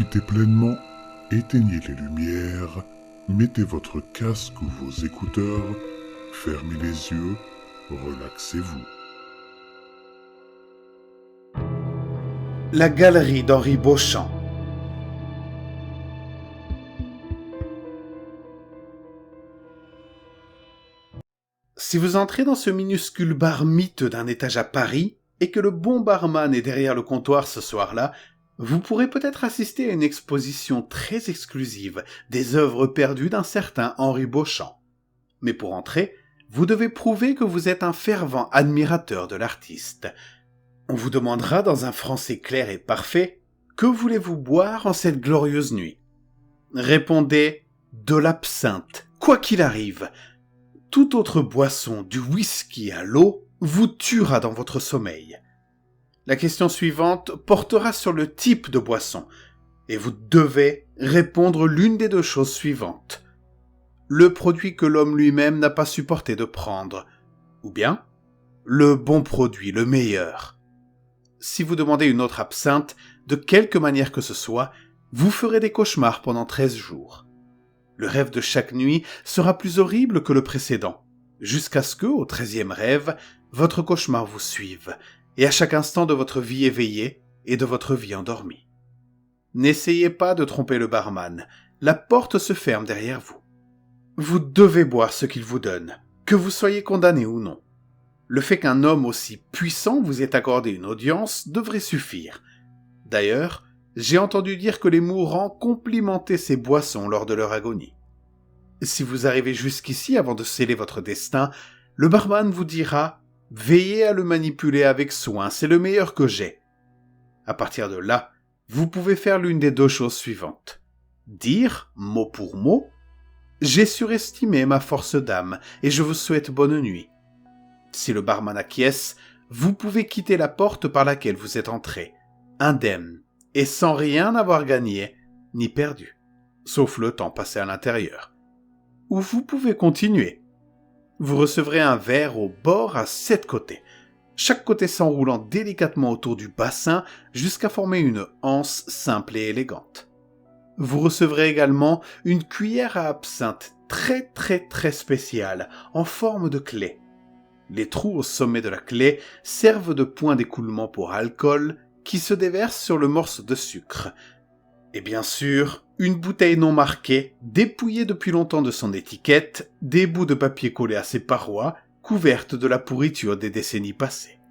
profitez pleinement, éteignez les lumières, mettez votre casque ou vos écouteurs, fermez les yeux, relaxez-vous. La galerie d'Henri Beauchamp. Si vous entrez dans ce minuscule bar miteux d'un étage à Paris, et que le bon barman est derrière le comptoir ce soir-là, vous pourrez peut-être assister à une exposition très exclusive des œuvres perdues d'un certain Henri Beauchamp. Mais pour entrer, vous devez prouver que vous êtes un fervent admirateur de l'artiste. On vous demandera dans un français clair et parfait « Que voulez-vous boire en cette glorieuse nuit ?» Répondez « De l'absinthe, quoi qu'il arrive !» Toute autre boisson, du whisky à l'eau, vous tuera dans votre sommeil. La question suivante portera sur le type de boisson, et vous devez répondre l'une des deux choses suivantes. Le produit que l'homme lui-même n'a pas supporté de prendre, ou bien le bon produit, le meilleur. Si vous demandez une autre absinthe, de quelque manière que ce soit, vous ferez des cauchemars pendant 13 jours. Le rêve de chaque nuit sera plus horrible que le précédent, jusqu'à ce que, au 13e rêve, votre cauchemar vous suive, et à chaque instant de votre vie éveillée et de votre vie endormie. N'essayez pas de tromper le barman, la porte se ferme derrière vous. Vous devez boire ce qu'il vous donne, que vous soyez condamné ou non. Le fait qu'un homme aussi puissant vous ait accordé une audience devrait suffire. D'ailleurs, j'ai entendu dire que les mourants complimentaient ces boissons lors de leur agonie. Si vous arrivez jusqu'ici avant de sceller votre destin, le barman vous dira « Veillez à le manipuler avec soin, c'est le meilleur que j'ai ». À partir de là, vous pouvez faire l'une des deux choses suivantes. Dire, mot pour mot, « J'ai surestimé ma force d'âme et je vous souhaite bonne nuit ». Si le barman acquiesce, vous pouvez quitter la porte par laquelle vous êtes entré, indemne, et sans rien avoir gagné ni perdu, sauf le temps passé à l'intérieur. Ou vous pouvez continuer. Vous recevrez un verre au bord à 7 côtés, chaque côté s'enroulant délicatement autour du bassin jusqu'à former une anse simple et élégante. Vous recevrez également une cuillère à absinthe très spéciale, en forme de clé. Les trous au sommet de la clé servent de point d'écoulement pour alcool qui se déverse sur le morceau de sucre. Et bien sûr, une bouteille non marquée, dépouillée depuis longtemps de son étiquette, des bouts de papier collés à ses parois, couvertes de la pourriture des décennies passées.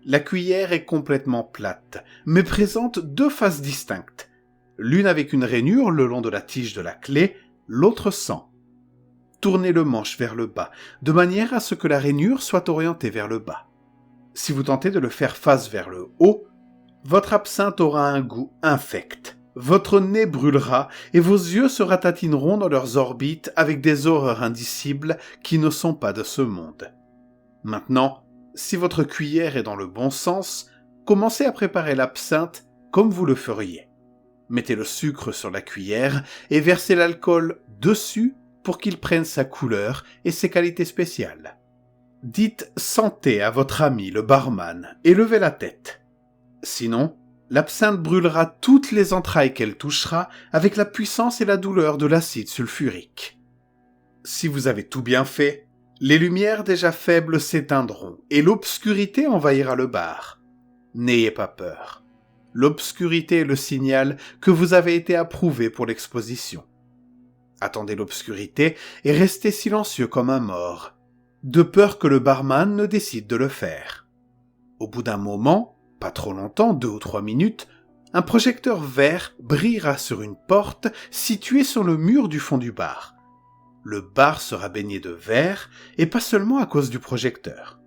La cuillère est complètement plate, mais présente deux faces distinctes, l'une avec une rainure le long de la tige de la clé, l'autre sans. Tournez le manche vers le bas, de manière à ce que la rainure soit orientée vers le bas. Si vous tentez de le faire face vers le haut, votre absinthe aura un goût infect. Votre nez brûlera et vos yeux se ratatineront dans leurs orbites avec des horreurs indicibles qui ne sont pas de ce monde. Maintenant, si votre cuillère est dans le bon sens, commencez à préparer l'absinthe comme vous le feriez. Mettez le sucre sur la cuillère et versez l'alcool dessus pour qu'il prenne sa couleur et ses qualités spéciales. Dites « santé » à votre ami le barman et levez la tête. Sinon, l'absinthe brûlera toutes les entrailles qu'elle touchera avec la puissance et la douleur de l'acide sulfurique. Si vous avez tout bien fait, les lumières déjà faibles s'éteindront et l'obscurité envahira le bar. N'ayez pas peur. L'obscurité est le signal que vous avez été approuvé pour l'exposition. Attendez l'obscurité et restez silencieux comme un mort, de peur que le barman ne décide de le faire. Au bout d'un moment, pas trop longtemps, 2 ou 3 minutes, un projecteur vert brillera sur une porte située sur le mur du fond du bar. Le bar sera baigné de vert, et pas seulement à cause du projecteur.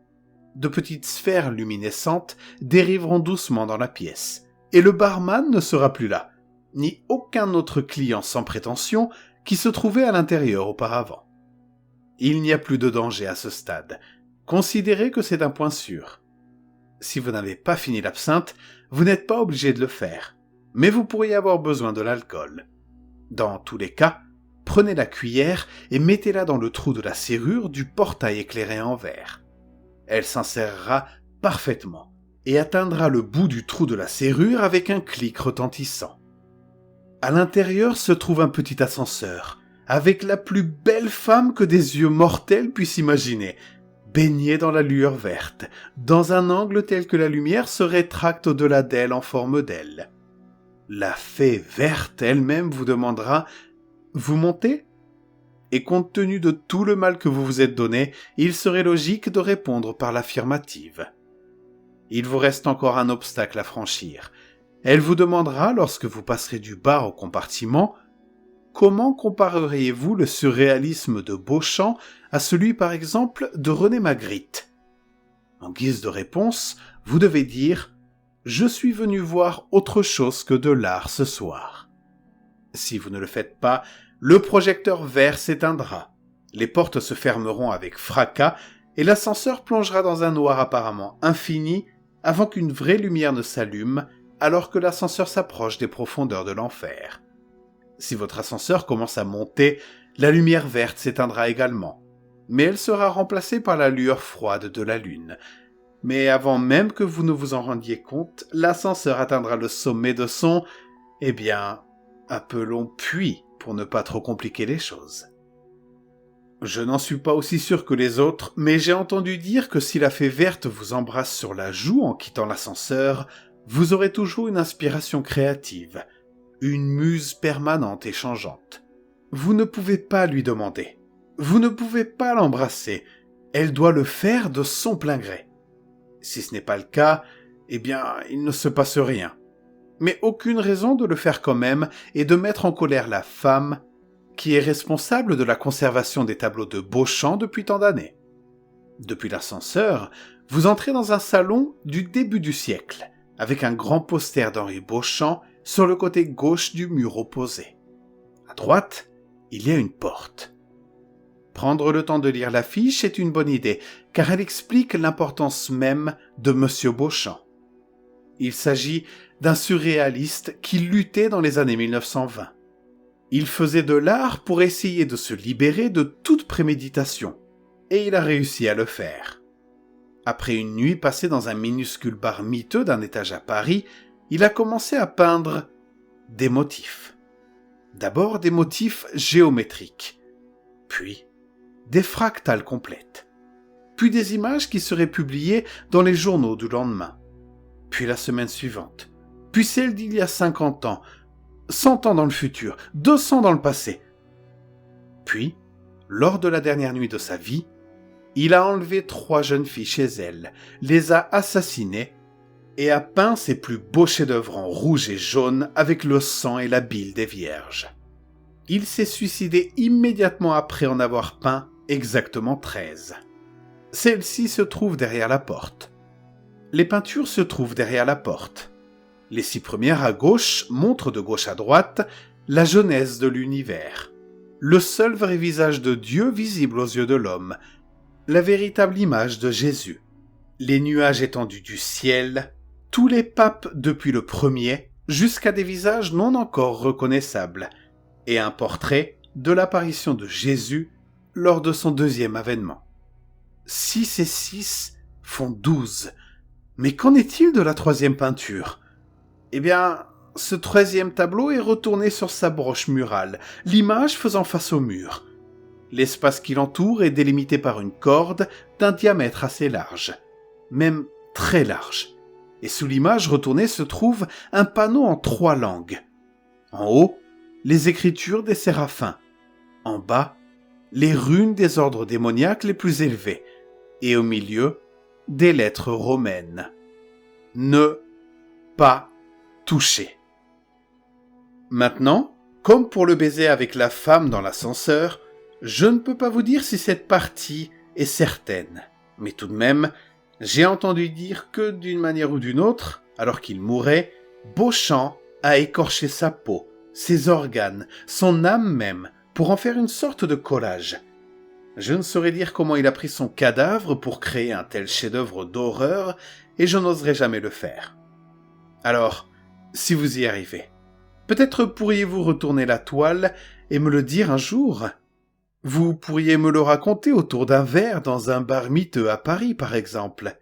De petites sphères luminescentes dériveront doucement dans la pièce, et le barman ne sera plus là, ni aucun autre client sans prétention qui se trouvait à l'intérieur auparavant. Il n'y a plus de danger à ce stade. Considérez que c'est un point sûr. Si vous n'avez pas fini l'absinthe, vous n'êtes pas obligé de le faire, mais vous pourriez avoir besoin de l'alcool. Dans tous les cas, prenez la cuillère et mettez-la dans le trou de la serrure du portail éclairé en verre. Elle s'insérera parfaitement et atteindra le bout du trou de la serrure avec un clic retentissant. À l'intérieur se trouve un petit ascenseur, avec la plus belle femme que des yeux mortels puissent imaginer, baignée dans la lueur verte, dans un angle tel que la lumière se rétracte au-delà d'elle en forme d'aile. La fée verte elle-même vous demandera « Vous montez ?» Et compte tenu de tout le mal que vous vous êtes donné, il serait logique de répondre par l'affirmative. Il vous reste encore un obstacle à franchir. Elle vous demandera, lorsque vous passerez du bar au compartiment, comment compareriez-vous le surréalisme de Beauchamp à celui, par exemple, de René Magritte ? En guise de réponse, vous devez dire « Je suis venu voir autre chose que de l'art ce soir ». Si vous ne le faites pas, le projecteur vert s'éteindra, les portes se fermeront avec fracas et l'ascenseur plongera dans un noir apparemment infini avant qu'une vraie lumière ne s'allume alors que l'ascenseur s'approche des profondeurs de l'enfer. Si votre ascenseur commence à monter, la lumière verte s'éteindra également, mais elle sera remplacée par la lueur froide de la lune. Mais avant même que vous ne vous en rendiez compte, l'ascenseur atteindra le sommet de son, appelons puits pour ne pas trop compliquer les choses. Je n'en suis pas aussi sûr que les autres, mais j'ai entendu dire que si la fée verte vous embrasse sur la joue en quittant l'ascenseur, vous aurez toujours une inspiration créative, une muse permanente et changeante. Vous ne pouvez pas lui demander, vous ne pouvez pas l'embrasser, elle doit le faire de son plein gré. Si ce n'est pas le cas, il ne se passe rien. Mais aucune raison de le faire quand même et de mettre en colère la femme qui est responsable de la conservation des tableaux de Beauchamp depuis tant d'années. Depuis l'ascenseur, vous entrez dans un salon du début du siècle, avec un grand poster d'Henri Beauchamp sur le côté gauche du mur opposé. À droite, il y a une porte. Prendre le temps de lire l'affiche est une bonne idée, car elle explique l'importance même de Monsieur Beauchamp. Il s'agit d'un surréaliste qui luttait dans les années 1920. Il faisait de l'art pour essayer de se libérer de toute préméditation, et il a réussi à le faire. Après une nuit passée dans un minuscule bar miteux d'un étage à Paris, il a commencé à peindre des motifs. D'abord des motifs géométriques, puis des fractales complètes, puis des images qui seraient publiées dans les journaux du lendemain, puis la semaine suivante, puis celle d'il y a 50 ans, 100 ans dans le futur, 200 dans le passé. Puis, lors de la dernière nuit de sa vie, il a enlevé 3 jeunes filles chez elle, les a assassinées et a peint ses plus beaux chefs-d'œuvre en rouge et jaune avec le sang et la bile des vierges. Il s'est suicidé immédiatement après en avoir peint exactement 13. Celle-ci se trouve derrière la porte. Les peintures se trouvent derrière la porte. Les 6 premières à gauche montrent de gauche à droite la genèse de l'univers, le seul vrai visage de Dieu visible aux yeux de l'homme, la véritable image de Jésus. Les nuages étendus du ciel, tous les papes depuis le premier, jusqu'à des visages non encore reconnaissables, et un portrait de l'apparition de Jésus lors de son 2e avènement. 6 et 6 font 12. Mais qu'en est-il de la 3e peinture ? Ce 13e tableau est retourné sur sa broche murale, l'image faisant face au mur. L'espace qui l'entoure est délimité par une corde d'un diamètre assez large, même très large. Et sous l'image retournée se trouve un panneau en 3 langues. En haut, les écritures des séraphins. En bas, les runes des ordres démoniaques les plus élevés. Et au milieu, des lettres romaines. Ne pas toucher. Maintenant, comme pour le baiser avec la femme dans l'ascenseur, je ne peux pas vous dire si cette partie est certaine. Mais tout de même, j'ai entendu dire que d'une manière ou d'une autre, alors qu'il mourait, Beauchamp a écorché sa peau, ses organes, son âme même, pour en faire une sorte de collage. Je ne saurais dire comment il a pris son cadavre pour créer un tel chef-d'œuvre d'horreur, et je n'oserais jamais le faire. Alors, si vous y arrivez, peut-être pourriez-vous retourner la toile et me le dire un jour ? Vous pourriez me le raconter autour d'un verre dans un bar miteux à Paris, par exemple.